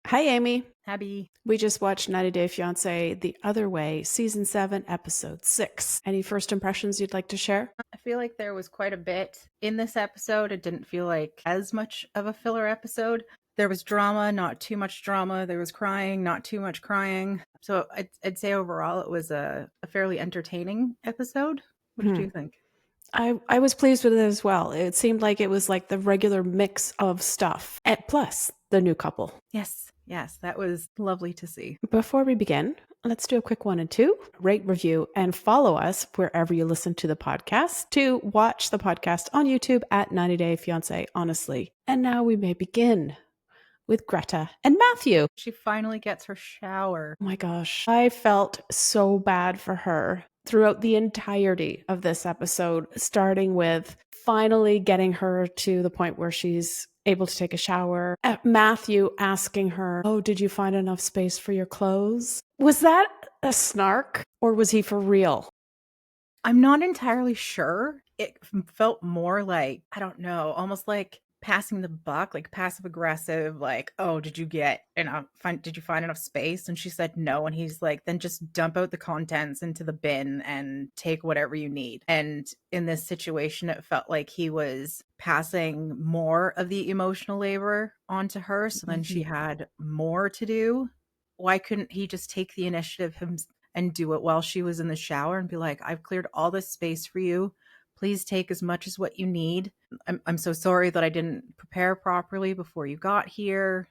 Hi, Amy. Abby. We just watched 90 Day Fiancé The Other Way, Season 7, Episode 6. Any first impressions you'd like to share? I feel like there was quite a bit in this episode. It didn't feel like as much of a filler episode. There was drama, not too much drama. There was crying, not too much crying. So I'd say overall it was a fairly entertaining episode. What did you think? I was pleased with it as well. It seemed like it was like the regular mix of stuff, and plus the new couple. Yes, that was lovely to see. Before we begin, let's do a quick 1 and 2. Rate, review, and follow us wherever you listen to the podcast. To watch the podcast on YouTube at 90 Day Fiancé Honestly. And now we may begin with Greta and Matthew. She finally gets her shower. Oh my gosh. I felt so bad for her throughout the entirety of this episode, starting with finally getting her to the point where she's able to take a shower. Matthew asking her, "Oh, did you find enough space for your clothes?" Was that a snark or was he for real? I'm not entirely sure. It felt more like, I don't know, almost like passing the buck, like passive aggressive, like, "Oh, did you find enough space?" And she said no. And he's like, "Then just dump out the contents into the bin and take whatever you need." And in this situation, it felt like he was passing more of the emotional labor onto her. So then she had more to do. Why couldn't he just take the initiative and do it while she was in the shower and be like, "I've cleared all this space for you. Please take as much as what you need. I'm so sorry that I didn't prepare properly before you got here."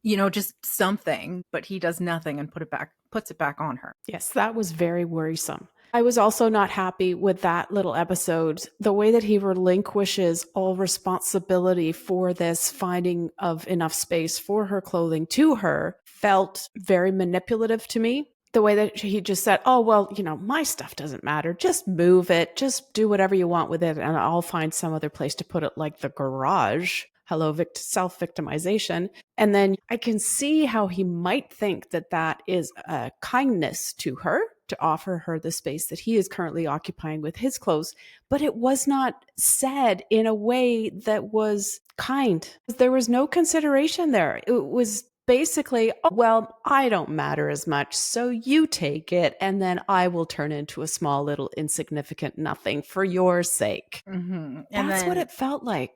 Just something. But he does nothing and puts it back on her. Yes, that was very worrisome. I was also not happy with that little episode. The way that he relinquishes all responsibility for this finding of enough space for her clothing to her felt very manipulative to me. The way that he just said, "Oh, well, my stuff doesn't matter. Just move it. Just do whatever you want with it, and I'll find some other place to put it, like the garage." Hello, self-victimization. And then I can see how he might think that that is a kindness to her to offer her the space that he is currently occupying with his clothes. But it was not said in a way that was kind. There was no consideration there. It was basically, "Oh, well, I don't matter as much, so you take it, and then I will turn into a small little insignificant nothing for your sake." Mm-hmm. And That's what then it felt like.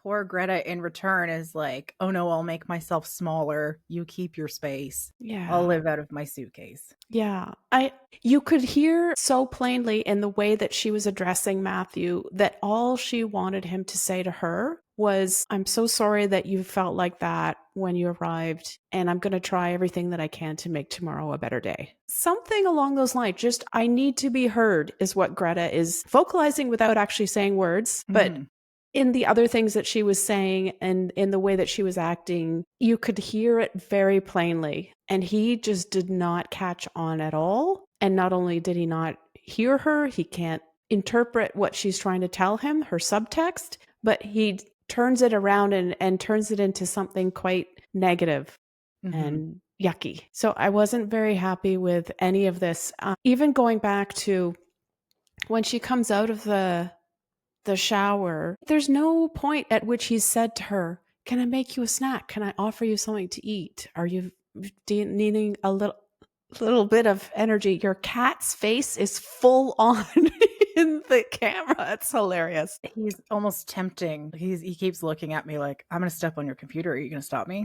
poor Greta in return is like, "Oh no, I'll make myself smaller. You keep your space. I'll Yeah. live out of my suitcase." Yeah. You could hear so plainly in the way that she was addressing Matthew that all she wanted him to say to her was, "I'm so sorry that you felt like that when you arrived, and I'm going to try everything that I can to make tomorrow a better day." Something along those lines. Just, "I need to be heard," is what Greta is vocalizing without actually saying words. But Mm-hmm. in the other things that she was saying and in the way that she was acting, you could hear it very plainly. And he just did not catch on at all. And not only did he not hear her, he can't interpret what she's trying to tell him, her subtext, but he turns it around and turns it into something quite negative Mm-hmm. and yucky. So I wasn't very happy with any of this. Even going back to when she comes out of the shower, there's no point at which he's said to her, "Can I make you a snack? Can I offer you something to eat? Are you needing a little bit of energy?" Your cat's face is full on in the camera. It's hilarious. He's almost tempting. He keeps looking at me like, "I'm going to step on your computer. Are you going to stop me?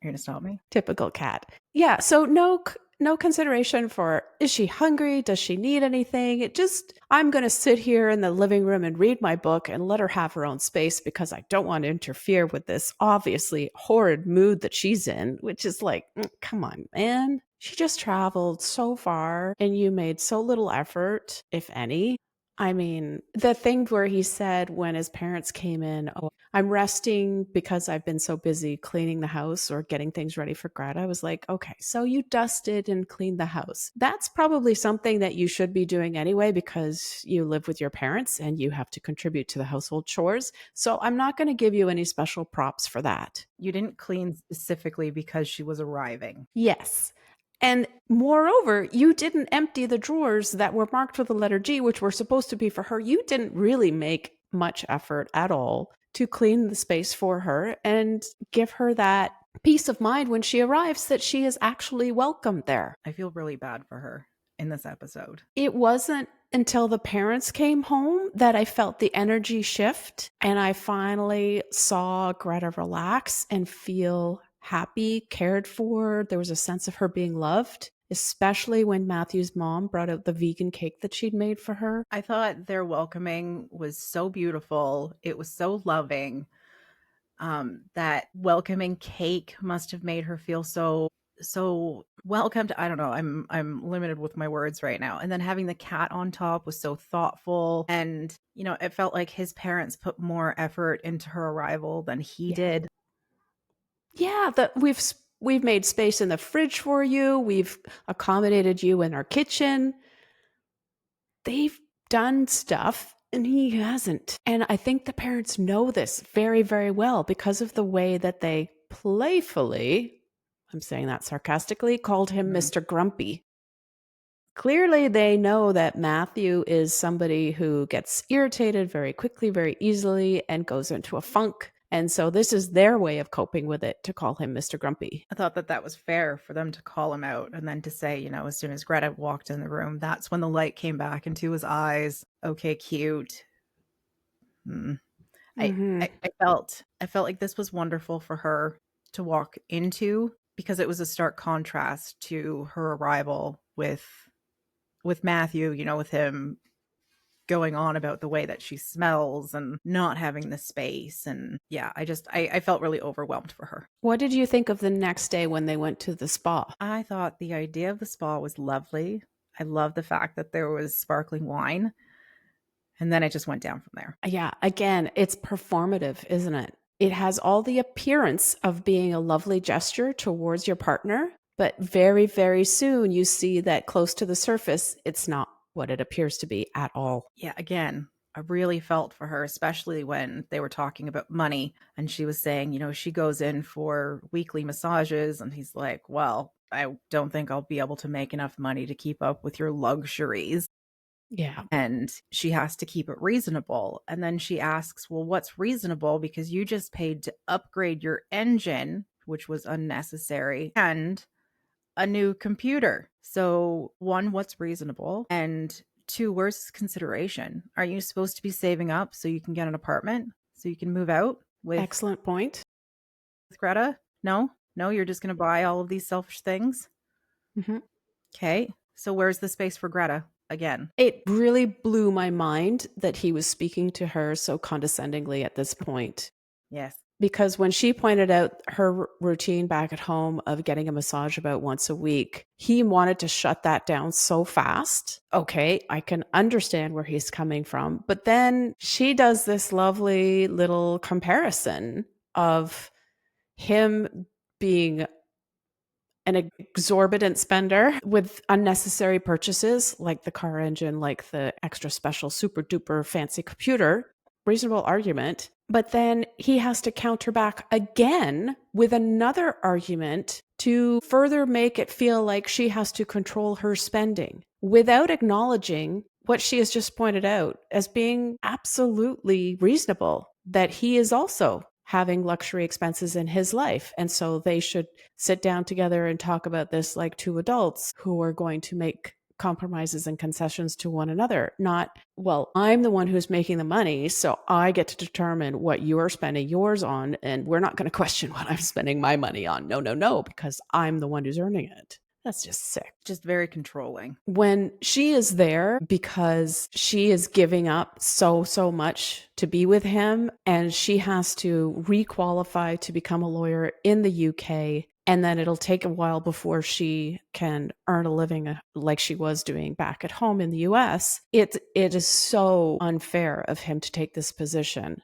You're going to stop me?" Typical cat. Yeah, so no consideration for, is she hungry? Does she need anything? It just, "I'm going to sit here in the living room and read my book and let her have her own space because I don't want to interfere with this obviously horrid mood that she's in," which is like, come on, man. She just traveled so far and you made so little effort, if any. I mean, the thing where he said when his parents came in, "Oh, I'm resting because I've been so busy cleaning the house or getting things ready for Greta." I was like, okay, so you dusted and cleaned the house. That's probably something that you should be doing anyway because you live with your parents and you have to contribute to the household chores. So I'm not going to give you any special props for that. You didn't clean specifically because she was arriving. Yes. And moreover, you didn't empty the drawers that were marked with the letter G, which were supposed to be for her. You didn't really make much effort at all to clean the space for her and give her that peace of mind when she arrives that she is actually welcome there. I feel really bad for her in this episode. It wasn't until the parents came home that I felt the energy shift, and I finally saw Greta relax and feel happy, cared for. There was a sense of her being loved, especially when Matthew's mom brought out the vegan cake that she'd made for her. I thought their welcoming was so beautiful. It was so loving. That welcoming cake must have made her feel so welcomed. I don't know. I'm limited with my words right now. And then having the cat on top was so thoughtful, and it felt like his parents put more effort into her arrival than he did. Yeah, that we've made space in the fridge for you. We've accommodated you in our kitchen. They've done stuff and he hasn't. And I think the parents know this very, very well because of the way that they playfully, I'm saying that sarcastically, called him Mr. Grumpy. Clearly, they know that Matthew is somebody who gets irritated very quickly, very easily, and goes into a funk. And so this is their way of coping with it, to call him Mr. Grumpy. I thought that was fair for them to call him out and then to say, as soon as Greta walked in the room, that's when the light came back into his eyes. Okay, cute. I felt like this was wonderful for her to walk into, because it was a stark contrast to her arrival with Matthew, with him going on about the way that she smells and not having the space. And yeah, I felt really overwhelmed for her. What did you think of the next day when they went to the spa? I thought the idea of the spa was lovely. I love the fact that there was sparkling wine. And then it just went down from there. Yeah, again, it's performative, isn't it? It has all the appearance of being a lovely gesture towards your partner, but very, very soon you see that close to the surface, it's not what it appears to be at all. Yeah, again, I really felt for her, especially when they were talking about money and she was saying, she goes in for weekly massages, and he's like, well, I don't think I'll be able to make enough money to keep up with your luxuries. Yeah. And she has to keep it reasonable. And then she asks, well, what's reasonable? Because you just paid to upgrade your engine, which was unnecessary, and a new computer. So, one, what's reasonable? And two, where's consideration? Are you supposed to be saving up so you can get an apartment, so you can move out with Excellent point. Greta? No, you're just going to buy all of these selfish things. Okay. So where's the space for Greta again? It really blew my mind that he was speaking to her so condescendingly at this point. Yes. Because when she pointed out her routine back at home of getting a massage about once a week, he wanted to shut that down so fast. Okay, I can understand where he's coming from. But then she does this lovely little comparison of him being an exorbitant spender with unnecessary purchases like the car engine, like the extra special super duper fancy computer. Reasonable argument. But then he has to counter back again with another argument to further make it feel like she has to control her spending without acknowledging what she has just pointed out as being absolutely reasonable, that he is also having luxury expenses in his life. And so they should sit down together and talk about this like two adults who are going to make compromises and concessions to one another. Not, well, I'm the one who's making the money, so I get to determine what you're spending yours on, and we're not going to question what I'm spending my money on. No, because I'm the one who's earning it. That's just sick. Just very controlling. When she is there because she is giving up so much to be with him, and she has to requalify to become a lawyer in the UK, and then it'll take a while before she can earn a living like she was doing back at home in the US. It is so unfair of him to take this position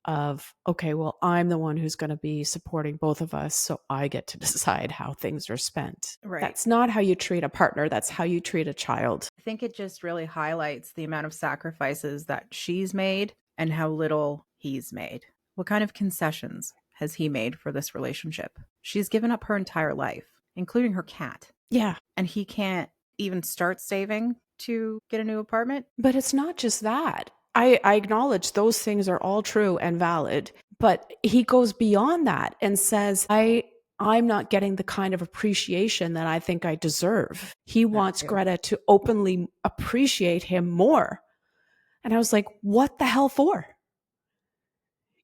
of, okay, well, I'm the one who's going to be supporting both of us, so I get to decide how things are spent. Right. That's not how you treat a partner. That's how you treat a child. I think it just really highlights the amount of sacrifices that she's made and how little he's made. What kind of concessions has he made for this relationship? She's given up her entire life, including her cat. Yeah. And he can't even start saving to get a new apartment? But it's not just that. I acknowledge those things are all true and valid, but he goes beyond that and says, I I'm not getting the kind of appreciation that I think I deserve. He That wants too. Greta to openly appreciate him more. And I was like, what the hell for?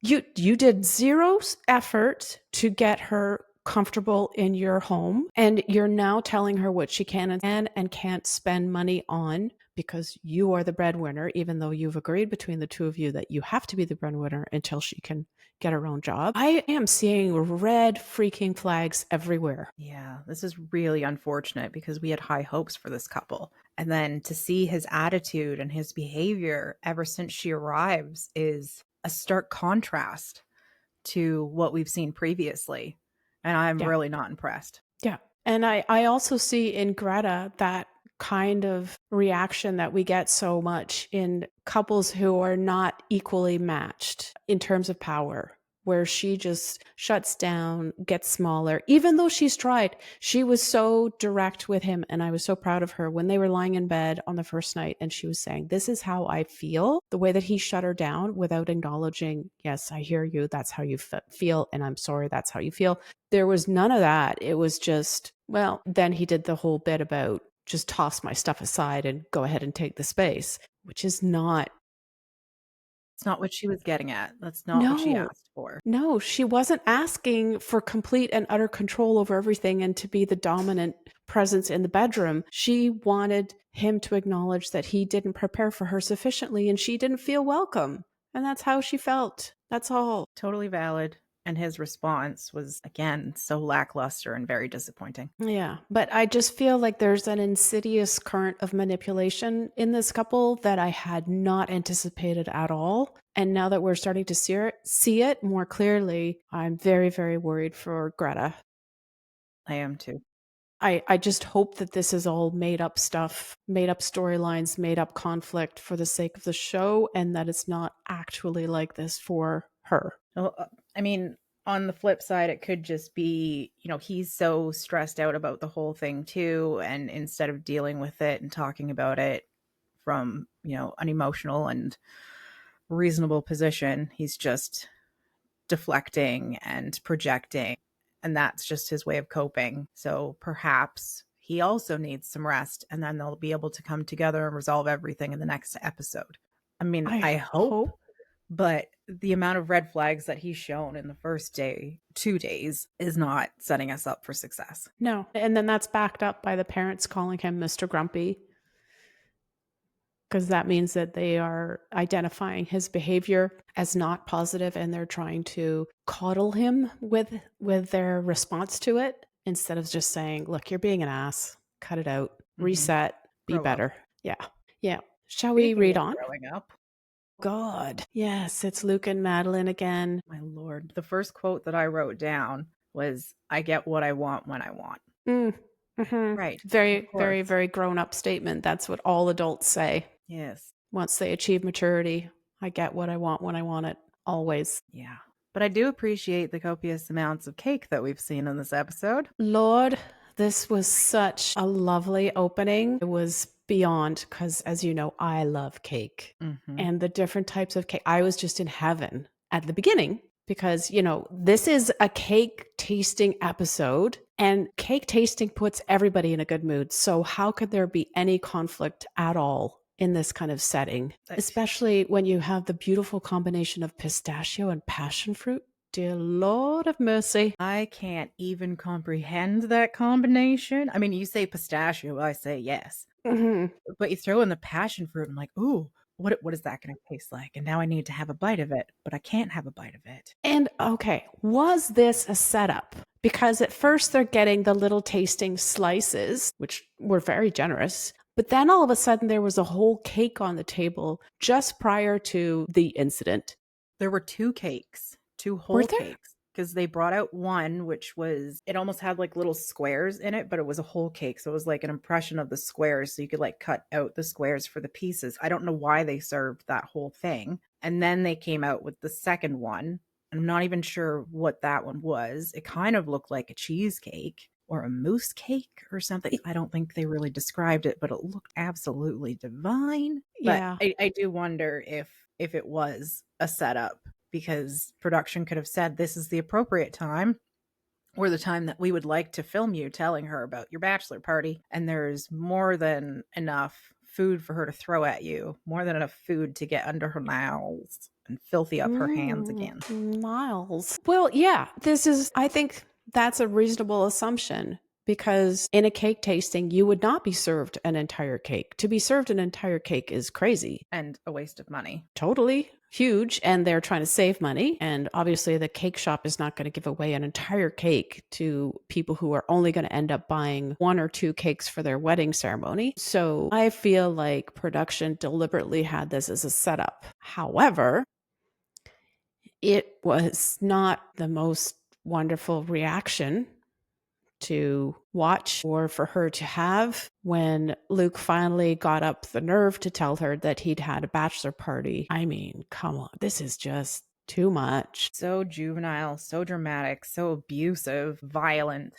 You did zero effort to get her comfortable in your home, and you're now telling her what she can and can't spend money on because you are the breadwinner, even though you've agreed between the two of you that you have to be the breadwinner until she can get her own job. I am seeing red freaking flags everywhere. Yeah, this is really unfortunate because we had high hopes for this couple. And then to see his attitude and his behavior ever since she arrives is a stark contrast to what we've seen previously. And I'm Yeah. really not impressed. Yeah. And I also see in Greta that kind of reaction that we get so much in couples who are not equally matched in terms of power, where she just shuts down, gets smaller, even though she's tried. She was so direct with him, and I was so proud of her when they were lying in bed on the first night and she was saying, "This is how I feel." The way that he shut her down without acknowledging, "Yes, I hear you. That's how you feel. And I'm sorry that's how you feel." There was none of that. It was just, well, then he did the whole bit about just toss my stuff aside and go ahead and take the space, which is not. It's not what she was getting at. That's not what she No, asked for. no, she wasn't asking for complete and utter control over everything and to be the dominant presence in the bedroom. She wanted him to acknowledge that he didn't prepare for her sufficiently and she didn't feel welcome. And that's how she felt. That's all. Totally valid. And his response was, again, so lackluster and very disappointing. Yeah, but I just feel like there's an insidious current of manipulation in this couple that I had not anticipated at all. And now that we're starting to see it more clearly, I'm very, very worried for Greta. I am too. I just hope that this is all made up stuff, made up storylines, made up conflict for the sake of the show, and that it's not actually like this for her. Well, I mean, on the flip side, it could just be, he's so stressed out about the whole thing too. And instead of dealing with it and talking about it from, an emotional and reasonable position, he's just deflecting and projecting. And that's just his way of coping. So perhaps he also needs some rest and then they'll be able to come together and resolve everything in the next episode. I mean, I I hope, hope. but the amount of red flags that he's shown in the first 2 days is not setting us up for success. No. And then that's backed up by the parents calling him Mr. Grumpy, because that means that they are identifying his behavior as not positive and they're trying to coddle him with their response to it instead of just saying, "Look, you're being an ass. Cut it out. Reset. Be Grow up. better." Yeah. Yeah. Shall we Speaking read of on? growing up, God. Yes, it's Luke and Madeleine again. my lord, the first quote that I wrote down was, "I get what I want when I want." Mm. Hmm. Right. Of Very, very, course. very grown up statement. That's what all adults say Yes. once they achieve maturity. I get what I want when I want it. Always. Yeah. But I do appreciate the copious amounts of cake that we've seen in this episode. Lord, this was such a lovely opening. It was beyond, because as you know, I love cake Mm-hmm. and the different types of cake. I was just in heaven at the beginning because, this is a cake tasting episode and cake tasting puts everybody in a good mood. So how could there be any conflict at all in this kind of setting, especially when you have the beautiful combination of pistachio and passion fruit? Dear Lord of mercy. I can't even comprehend that combination. I mean, you say pistachio, I say yes. Mhm. But you throw in the passion fruit, I'm like, ooh, what is that going to taste like? And now I need to have a bite of it, but I can't have a bite of it. And okay, was this a setup? Because at first they're getting the little tasting slices, which were very generous. But then all of a sudden there was a whole cake on the table just prior to the incident. There were two cakes, two Were whole there? cakes, because they brought out one, which was, it almost had like little squares in it, but it was a whole cake. So it was like an impression of the squares. So you could like cut out the squares for the pieces. I don't know why they served that whole thing. And then they came out with the second one. I'm not even sure what that one was. It kind of looked like a cheesecake or a mousse cake or something. I don't think they really described it, but it looked absolutely divine. But Yeah. I do wonder if it was a setup, because production could have said this is the appropriate time or the time that we would like to film you telling her about your bachelor party, and there's more than enough food for her to throw at you, more than enough food to get under her nails and filthy up her hands again. Miles. Well, yeah, I think that's a reasonable assumption because in a cake tasting, you would not be served an entire cake. To be served an entire cake is crazy. And a waste of money. Totally huge. And they're trying to save money. And obviously, the cake shop is not going to give away an entire cake to people who are only going to end up buying 1 or 2 cakes for their wedding ceremony. So I feel like production deliberately had this as a setup. However, it was not the most wonderful reaction to watch or for her to have when Luke finally got up the nerve to tell her that he'd had a bachelor party. I mean, come on, this is just too much. So juvenile, so dramatic, so abusive, violent.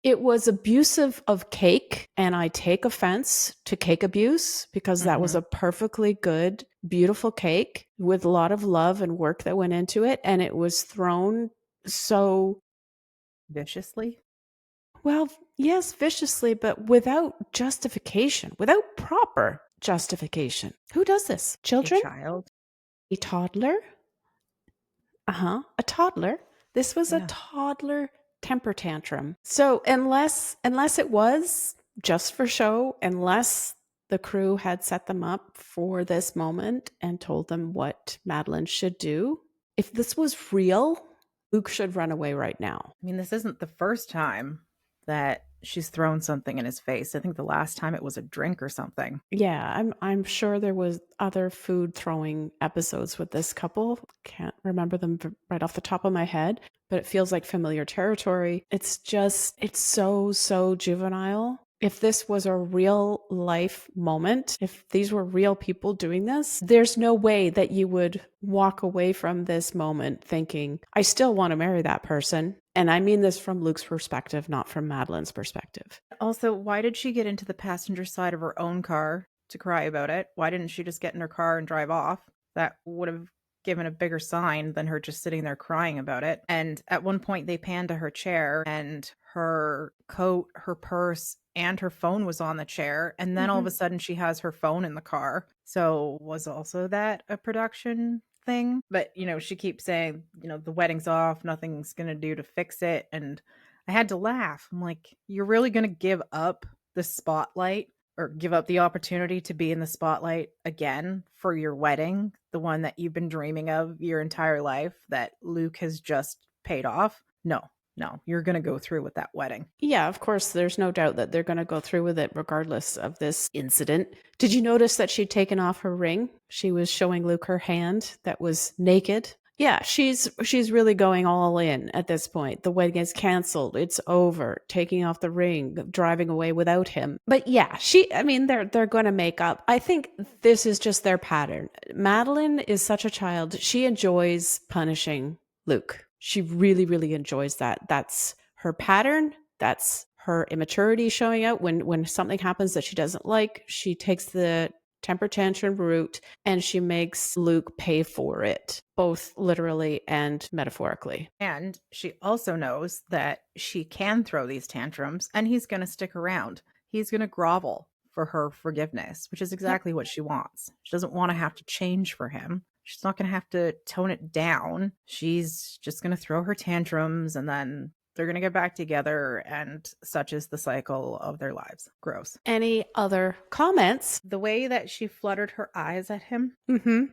It was abusive of cake, and I take offense to cake abuse because that was a perfectly good, beautiful cake with a lot of love and work that went into it, and it was thrown so viciously. Well, yes, viciously, but without justification, without proper justification. Who does this? Children? A child. A toddler? A toddler. This was a Yeah. toddler temper tantrum. So unless it was just for show, unless the crew had set them up for this moment and told them what Madeleine should do, if this was real, Luke should run away right now. I mean, this isn't the first time that she's thrown something in his face. I think the last time it was a drink or something. Yeah, I'm sure there was other food throwing episodes with this couple. Can't remember them right off the top of my head, but it feels like familiar territory. It's so juvenile. If this was a real life moment, if these were real people doing this, there's no way that you would walk away from this moment thinking, I still want to marry that person. And I mean this from Luke's perspective, not from Madeleine's perspective. Also, why did she get into the passenger side of her own car to cry about it? Why didn't she just get in her car and drive off? That would have given a bigger sign than her just sitting there crying about it. And at one point they panned to her chair and her coat, her purse, and her phone was on the chair. And then all of a sudden she has her phone in the car. So was also that a production thing? But, she keeps saying, the wedding's off, nothing's going to do to fix it. And I had to laugh. I'm like, you're really going to give up the spotlight or give up the opportunity to be in the spotlight again for your wedding, the one that you've been dreaming of your entire life that Luke has just paid off? No, you're going to go through with that wedding. Yeah, of course, there's no doubt that they're going to go through with it regardless of this incident. Did you notice that she'd taken off her ring? She was showing Luke her hand that was naked. Yeah, she's really going all in at this point. The wedding is canceled. It's over. Taking off the ring, driving away without him. But yeah, they're going to make up. I think this is just their pattern. Madeleine is such a child. She enjoys punishing Luke. She really, really enjoys that. That's her pattern. That's her immaturity showing out. When something happens that she doesn't like, she takes the temper tantrum route and she makes Luke pay for it, both literally and metaphorically. And she also knows that she can throw these tantrums and he's going to stick around. He's going to grovel for her forgiveness, which is exactly what she wants. She doesn't want to have to change for him. She's not going to have to tone it down. She's just going to throw her tantrums and then they're going to get back together, and such is the cycle of their lives. Gross. Any other comments? The way that she fluttered her eyes at him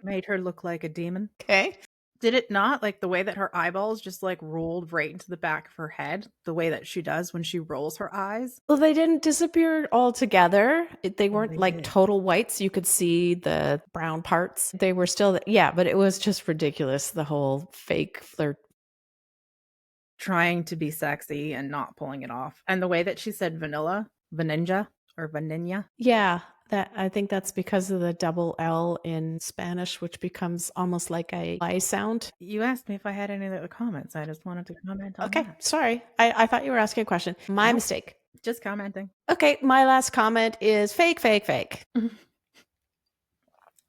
made her look like a demon. Okay. Did it not? Like the way that her eyeballs just like rolled right into the back of her head, the way that she does when she rolls her eyes. Well, they didn't disappear altogether. They weren't like total whites. You could see the brown parts. They were still, but it was just ridiculous. The whole fake flirt. Trying to be sexy and not pulling it off. And the way that she said vanilla, vanilla. Yeah, I think that's because of the double L in Spanish, which becomes almost like a I sound. You asked me if I had any other comments. I just wanted to comment on that. Okay, sorry. I thought you were asking a question. My mistake. Just commenting. Okay, my last comment is fake, fake, fake.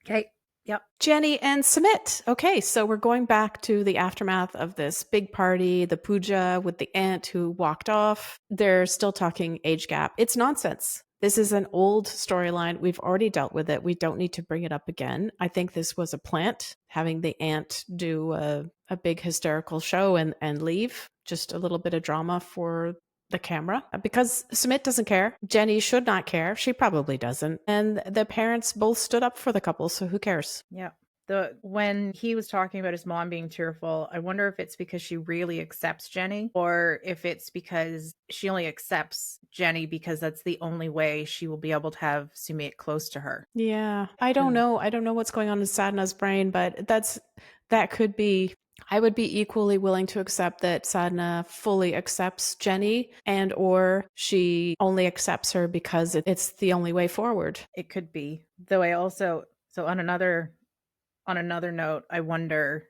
Okay. Yep. Jenny and Sumit. Okay, so we're going back to the aftermath of this big party, the puja with the aunt who walked off. They're still talking age gap. It's nonsense. This is an old storyline. We've already dealt with it. We don't need to bring it up again. I think this was a plant, having the aunt do a big hysterical show and leave. Just a little bit of drama for the camera because Sumit doesn't care. Jenny should not care. She probably doesn't. And the parents both stood up for the couple, so who cares? Yeah. When he was talking about his mom being tearful, I wonder if it's because she really accepts Jenny or if it's because she only accepts Jenny because that's the only way she will be able to have Sumit close to her. Yeah, I don't 'Cause know. I don't know what's going on in Sadhana's brain, but that could be. I would be equally willing to accept that Sadhana fully accepts Jenny and or she only accepts her because it's the only way forward. it could be. Though I also so on another note, I wonder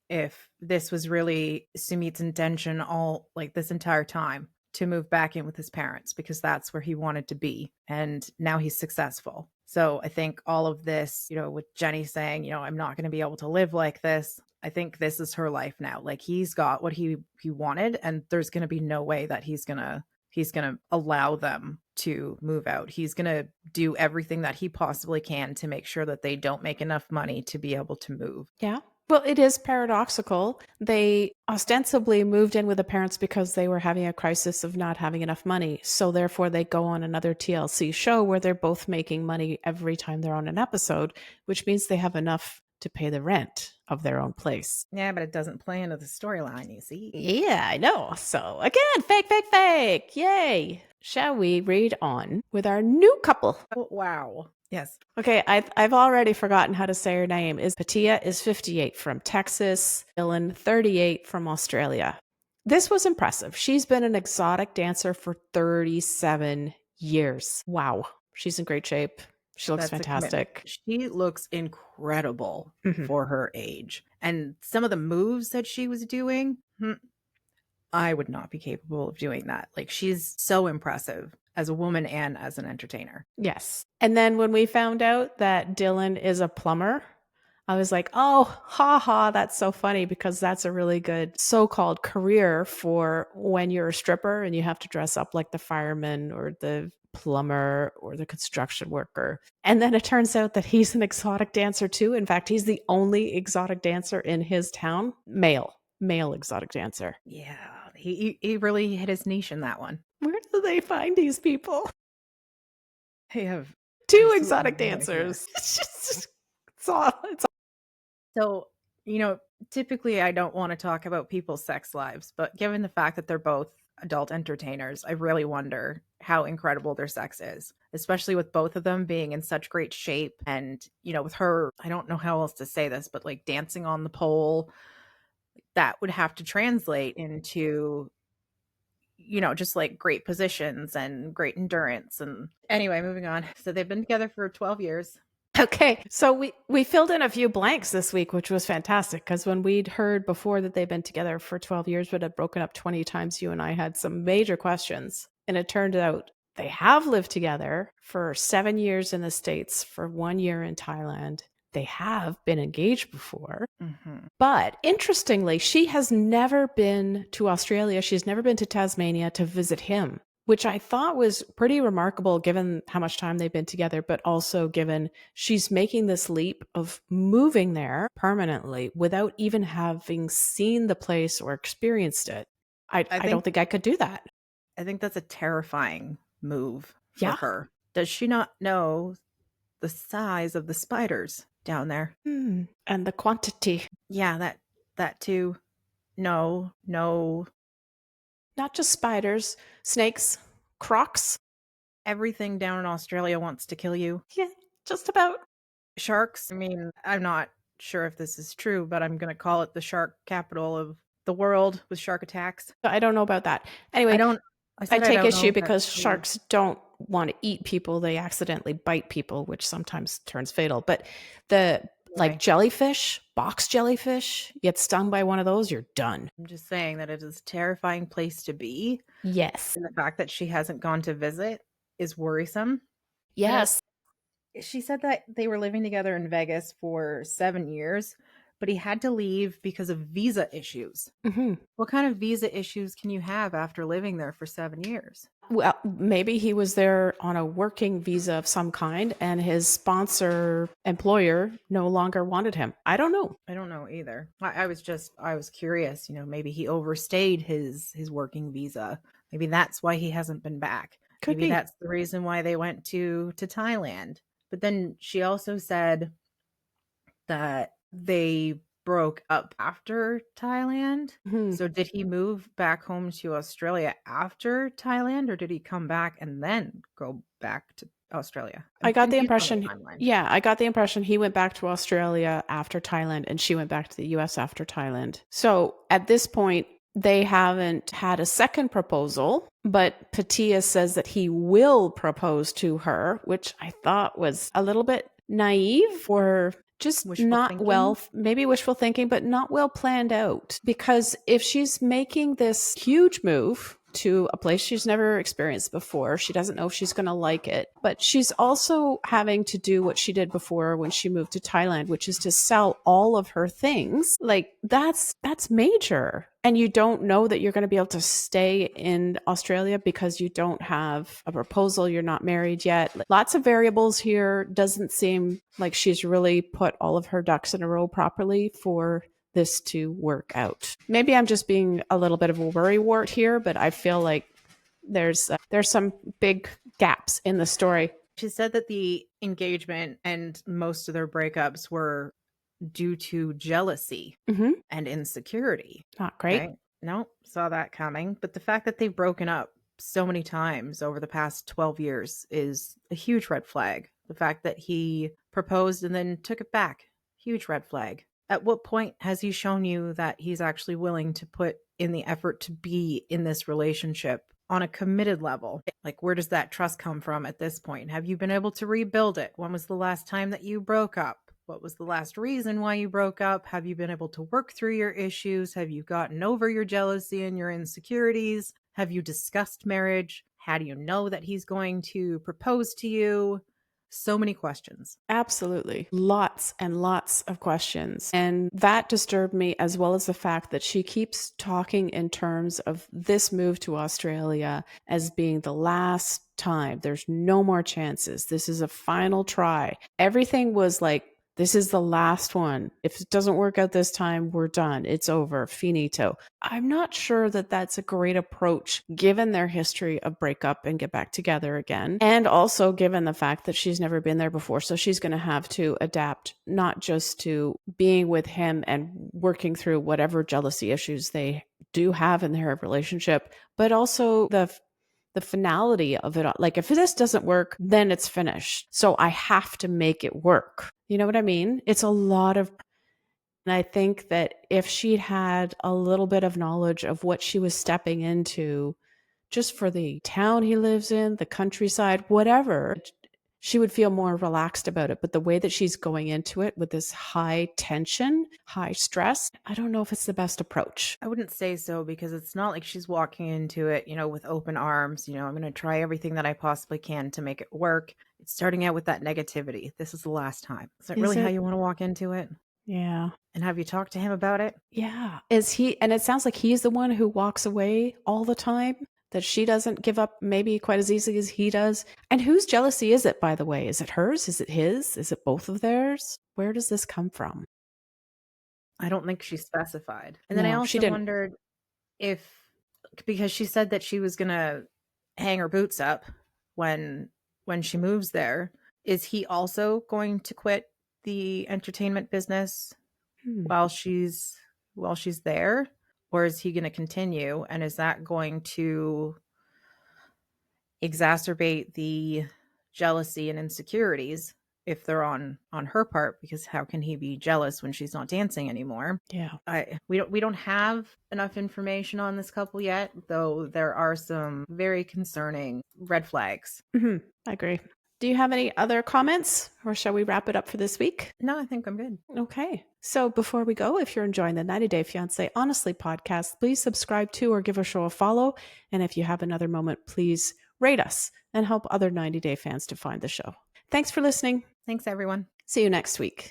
if this was really Sumit's intention all like this entire time to move back in with his parents because that's where he wanted to be. And now he's successful. So I think all of this, with Jenny saying, I'm not going to be able to live like this. I think this is her life now. Like he's got what he wanted, and there's going to be no way that he's going to allow them to move out. He's going to do everything that he possibly can to make sure that they don't make enough money to be able to move. Yeah. Well, it is paradoxical. They ostensibly moved in with the parents because they were having a crisis of not having enough money. So therefore they go on another TLC show where they're both making money every time they're on an episode, which means they have enough to pay the rent of their own place. Yeah, but it doesn't play into the storyline, you see. Yeah, I know. So again, fake, fake, fake. Yay. Shall we read on with our new couple? Oh, wow. Yes. Okay, I've already forgotten how to say her name. Is Pattiya is 58 from Texas, Dylan 38 from Australia. This was impressive. She's been an exotic dancer for 37 years. Wow. She's in great shape. She looks That's a commitment. fantastic. She looks incredible Mhm. for her age. And some of the moves that she was doing, I would not be capable of doing that. Like she's so impressive as a woman and as an entertainer. Yes. And then when we found out that Dylan is a plumber, I was like, oh, ha ha, that's so funny because that's a really good so called career for when you're a stripper and you have to dress up like the fireman or the plumber or the construction worker. And then it turns out that he's an exotic dancer too. In fact, he's the only exotic dancer in his town, male exotic dancer. Yeah, he really hit his niche in that one. Where do they find these people? They have Two absolutely exotic no idea. dancers. It's So, typically I don't want to talk about people's sex lives, but given the fact that they're both adult entertainers, I really wonder how incredible their sex is, especially with both of them being in such great shape. And, with her, I don't know how else to say this, but like dancing on the pole, that would have to translate into, just like great positions and great endurance. And anyway, moving on. So they've been together for 12 years. okay. So we filled in a few blanks this week, which was fantastic because when we'd heard before that they've been together for 12 years, but had broken up 20 times, you and I had some major questions. And it turned out they have lived together for 7 years in the States, for 1 year in Thailand. They have been engaged before. Mm-hmm. But interestingly, she has never been to Australia. She's never been to Tasmania to visit him, which I thought was pretty remarkable given how much time they've been together, but also given she's making this leap of moving there permanently without even having seen the place or experienced it. I I don't think think I could do that. I think that's a terrifying move for Yeah. her. Does she not know the size of the spiders down there? And the quantity, Yeah, that too. No, no. not just spiders, snakes, crocs. Everything down in Australia wants to kill you. Yeah, just about. Sharks, I mean, I'm not sure if this is true, but I'm going to call it the shark capital of the world with shark attacks. I don't know about that. I Anyway, don't I I said I take don't know issue if that's because true. sharks don't want to eat people. They accidentally bite people, which sometimes turns fatal. But the like Anyway, jellyfish, box jellyfish, get stung by one of those, you're done. I'm just saying that it is a terrifying place to be. Yes. And the fact that she hasn't gone to visit is worrisome. And Yes. She said that they were living together in Vegas for 7 years, but he had to leave because of visa issues. Hmm. What kind of visa issues can you have after living there for 7 years? Well, maybe he was there on a working visa of some kind and his sponsor employer no longer wanted him. I don't know. I don't know either. I was curious, maybe he overstayed his working visa. Maybe that's why he hasn't been back. Could Maybe be. that's the reason why they went to Thailand. But then she also said that they broke up after Thailand. Hmm. So did he move back home to Australia after Thailand, or did he come back and then go back to Australia? I I'm got the confused on the impression, timeline. yeah, I got the impression he went back to Australia after Thailand and she went back to the US after Thailand. So at this point, they haven't had a second proposal, but Pattiya says that he will propose to her, which I thought was a little bit naive or just Wishful not thinking. well, maybe wishful thinking, but not well planned out. Because if she's making this huge move to a place she's never experienced before, she doesn't know if she's going to like it. But she's also having to do what she did before when she moved to Thailand, which is to sell all of her things. Like that's major. And you don't know that you're going to be able to stay in Australia because you don't have a proposal, you're not married yet. Lots of variables here. Doesn't seem like she's really put all of her ducks in a row properly for this to work out. Maybe I'm just being a little bit of a worrywart here, but I feel like there's some big gaps in the story. She said that the engagement and most of their breakups were due to jealousy Mm-hmm. and insecurity. Not great. Okay. No, saw that coming. But the fact that they've broken up so many times over the past 12 years is a huge red flag. The fact that he proposed and then took it back, huge red flag. At what point has he shown you that he's actually willing to put in the effort to be in this relationship on a committed level? Like, where does that trust come from at this point? Have you been able to rebuild it? When was the last time that you broke up? What was the last reason why you broke up? Have you been able to work through your issues? Have you gotten over your jealousy and your insecurities? Have you discussed marriage? How do you know that he's going to propose to you? So many questions. Absolutely. Lots and lots of questions. And that disturbed me, as well as the fact that she keeps talking in terms of this move to Australia as being the last time. There's no more chances. This is a final try. Everything was like, this is the last one. If it doesn't work out this time, we're done. It's over. Finito. I'm not sure that that's a great approach given their history of breakup and get back together again. And also given the fact that she's never been there before. So she's going to have to adapt not just to being with him and working through whatever jealousy issues they do have in their relationship, but also the finality of it all. Like, if this doesn't work, then it's finished. So I have to make it work. You know what I mean? It's a lot of, and I think that if she'd had a little bit of knowledge of what she was stepping into, just for the town he lives in, the countryside, whatever, she would feel more relaxed about it. But the way that she's going into it with this high tension, high stress, I don't know if it's the best approach. I wouldn't say so, because it's not like she's walking into it, with open arms. I'm going to try everything that I possibly can to make it work. It's starting out with that negativity. This is the last time. Is that really how you want to walk into it? Yeah. And have you talked to him about it? Yeah. Is he, and it sounds like he's the one who walks away all the time, that she doesn't give up maybe quite as easily as he does. And whose jealousy is it, by the way? Is it hers? Is it his? Is it both of theirs? Where does this come from? I don't think she specified. And then I No, she also didn't. wondered if, because she said that she was going to hang her boots up when she moves there, is he also going to quit the entertainment business while she's there, or is he going to continue, and is that going to exacerbate the jealousy and insecurities if they're on her part? Because how can he be jealous when she's not dancing anymore? Yeah. We don't have enough information on this couple yet, though there are some very concerning red flags. I agree. Do you have any other comments, or shall we wrap it up for this week? No, I think I'm good. Okay. So before we go, if you're enjoying the 90 Day Fiancé Honestly podcast, please subscribe to or give our show a follow. And if you have another moment, please rate us and help other 90 Day fans to find the show. Thanks for listening. Thanks, everyone. See you next week.